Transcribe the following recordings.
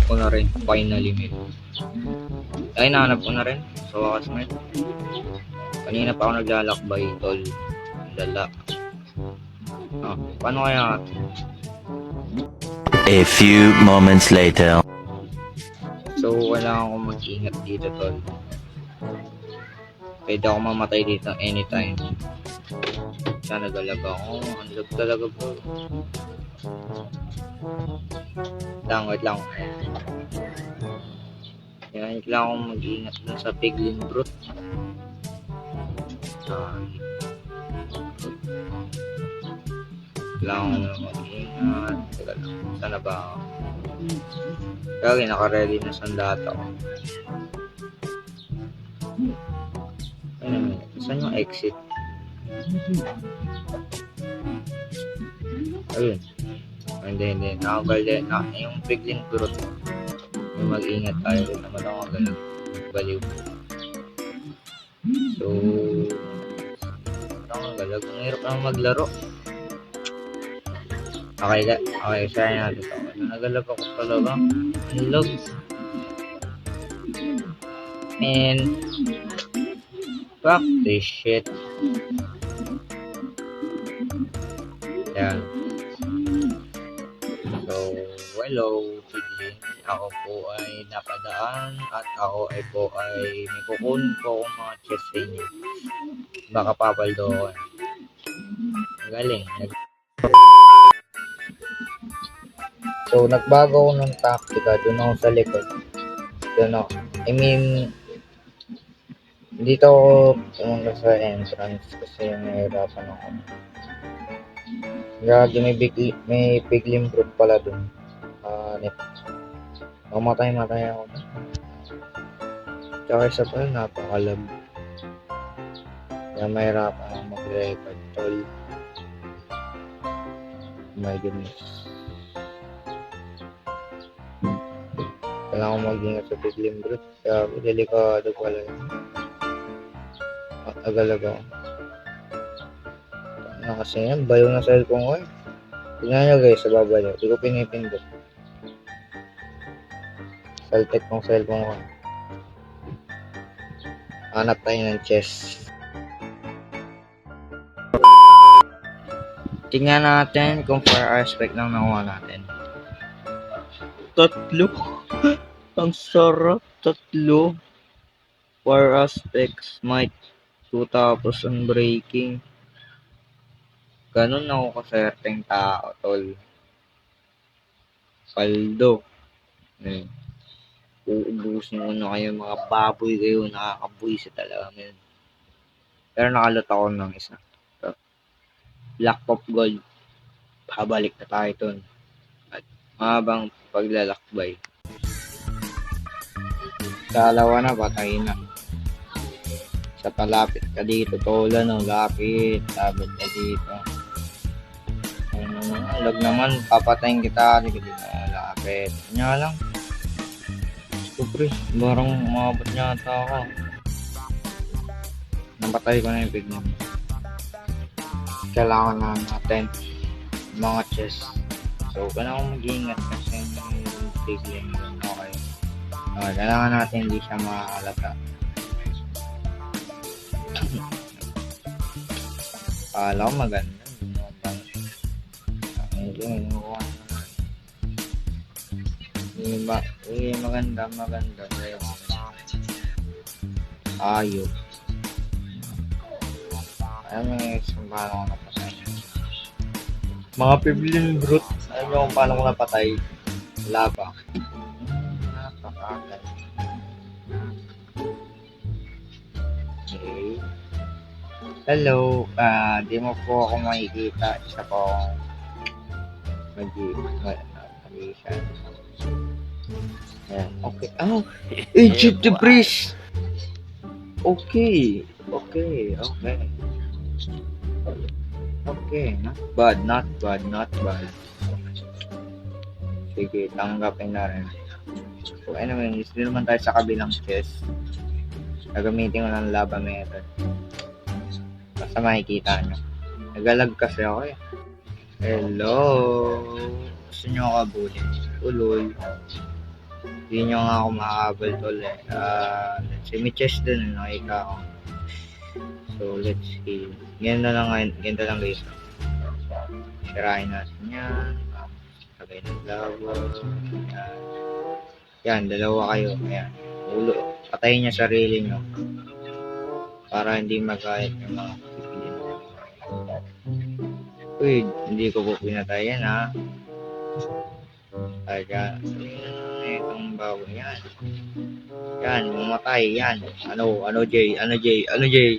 ko na rin. Finally, men. Ay, nahanap ko na rin. Sa wakas, men. Kanina pa ako naglalakbay, tol. Lala. Paano kaya? A few moments later. So, kailangan ko mag-ingat dito, tol. Pwede ako mamatay dito anytime. Sana talaga ako. Ang lag talaga, bro. Wait lang. Yan, kailangan akong mag-iingat dun sa piglin brute. Kailangan ko na mag-iingat. Teka lang. Sana ba ako? Kaya naka-ready na sandata ko. Ano naman? Saan yung exit? Ayun. Hindi. Nakabalde na. Yung piglin brute. Yung mag-ingat tayo. Rin naman ako ganun. Baliw. So, ang galag. Ang hirap naman maglaro. Okay, share natin ito. Nagalag ako talaga. Ang lag. And, fuck this shit. Yan. So, hello, Piglin. Ako po ay napadaan at ako ay may kukunin po akong mga chest sa inyo. Baka papaldo ako. Galing. So, nagbago ako ng taktika. Doon ako sa likod. Dito ako pumunta sa entrance kasi nahihirapan ako. Gagi, may piglin brute pala doon. Mamatay ako. Tsaka isa pa yun, napakalab. Kaya mahirapan ako mag-record, tol. Oh my goodness. Kailangan ko mag-ingat sa piglin brute. Kaya delikado pala yun. Agalag ako. Kasi yan, bayo na cellphone ko eh. Tingnan nyo guys, sa baba nyo. Hindi ko pinipindot. Saltek ng cellphone ko. Hanap tayo ng chest. Tingnan natin kung fire aspect lang nakuha natin. 3. Ang sarap. 3. Fire aspect, smite. 2 unbreaking. Ganun ako kaserteng tao, tol. Paldo. Uubusin mo na kayo, mga baboy kayo. Nakakabuisit talaga, men. Pero nakalot ako ng isa. So, Black Pop Gold. Pabalik na tayo dun. At mahabang paglalakbay. Dalawa na, patay na. Sa palapit ka dito, tola no, lapit. Labit ka dito. Lag naman, papatayin kita. Hindi na lapit. Kanya lang. Pre, barang umabot niya ata ako. Napatay ko na yung piglin. Kailangan na natin mga chest. So, kailangan mag-iingat kasi yung piglin. Okay. Kailangan natin hindi siya makalata. Kala ko maganda. Maganda. Ayos. Alam mo yung kung paano ko napatay. Mga piglin brute. Alam mo kung paano ko napatay. Lava. Napakagal. Okay. Hello. Di mo po ako makikita. Isa po akong mag-i-magician. Yeah. Okay. Egypt the Priest. Okay. Not bad. Sige, tanggapin na rin. So anyway, still naman tayo sa kabilang chest. Gagamitin ko ng lava method. Basta makikita nyo. Nagalag kasi ako eh. Hello. Gusto nyo kabulin? Uloy. Hindi nyo nga ako makahabol tol eh. Let's see, may chest dun, nakita ko. So, let's see. Ganito lang guys. Sirahin natin yan. Lagay ng lava. Yan. Yan, dalawa kayo. Ayan. Patayin niya sarili nyo. Para hindi magayat yung mga pipilin. Uy, hindi ko po pinatay yan ha. Kaya, itong baboy yan. Yan, mamatay yan. Ano Jay? Ano Jay?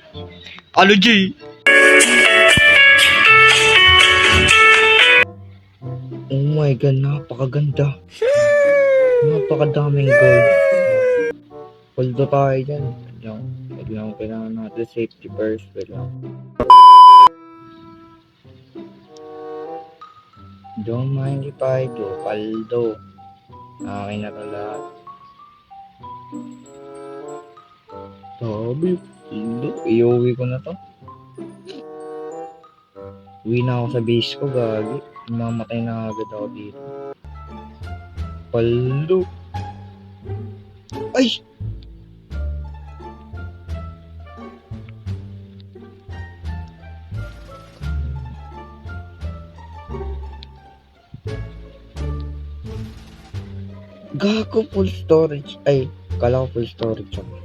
Oh my god, napakaganda. Napakadaming gold. Paldo tayo dyan. Wait lang, kailangan natin safety first. Wait lang. Don't mind if I do. Paldo. Akin na to lahat. Sabi, paldo. Iuwi ko na to. Uwi na ako sa base ko, gagi. Mamatay na agad ako dito. Paldo. Ay! Gago, full storage. Ay, kala ko full storage ako.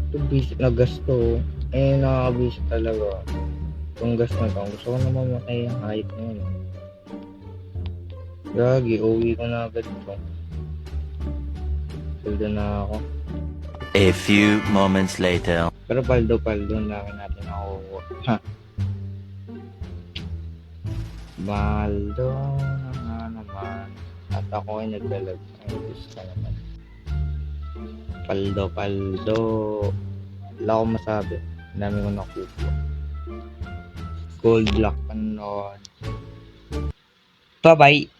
Ito basic na gas to. Eh, nakakabasic talaga. Itong gas na to. Gusto ko na mamatay ang height na yun. Gagi, uwi ko na agad ito. Paldo na ako. A few moments later. Pero paldo, ang laki natin ako. Ha? Baldo na nga naman. At ako ay naglalag. Ay, gusto naman. Paldo. Wala akong masabi. Ang dami ko nakupo. Gold block pa nun. Bye-bye.